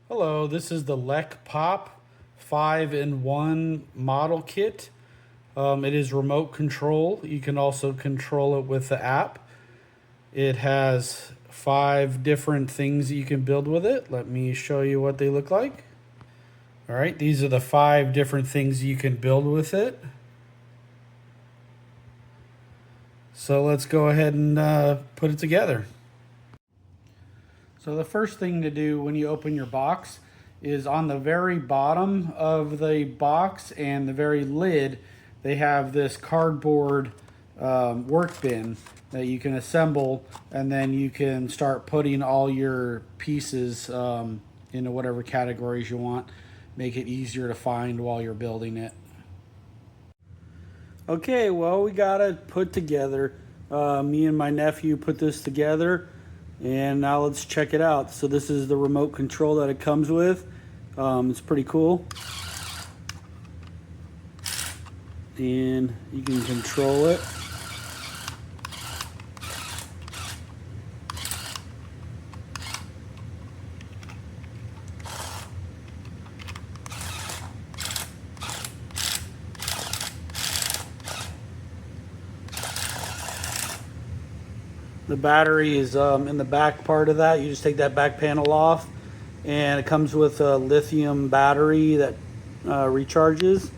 Hello, this is the Lek Pop 5-in-1 model kit. It is remote control. You can also control it with the app. It has 5 different things that you can build with it. Let me show you what they look like. All right, these are the 5 different things you can build with it. So let's go ahead and put it together. So the first thing to do when you open your box is on the very bottom of the box and the very lid, they have this cardboard work bin that you can assemble, and then you can start putting all your pieces into whatever categories you want. Make it easier to find while you're building it. Okay, well, we got it put together. Me and my nephew put this together, and now let's check it out. So this is the remote control that it comes with. It's pretty cool. And you can control it. The battery is in the back part of that. You just take that back panel off, and it comes with a lithium battery that recharges.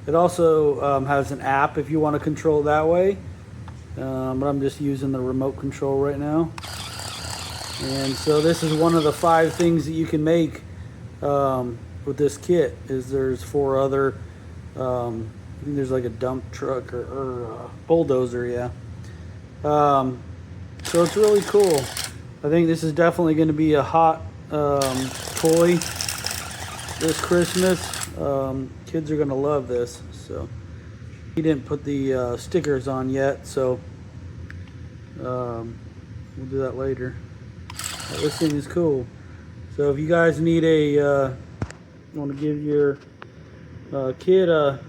It also has an app if you want to control it that way, but I'm just using the remote control right now. And so this is one of the 5 things that you can make with this kit. There's 4 other I think there's like a dump truck or bulldozer, yeah. So it's really cool. I think this is definitely going to be a hot toy this Christmas. Kids are going to love this. So he didn't put the stickers on yet, so we'll do that later. But this thing is cool. So if you guys need want to give your kid a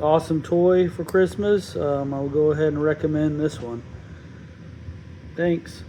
awesome toy for Christmas, I'll go ahead and recommend this one. Thanks.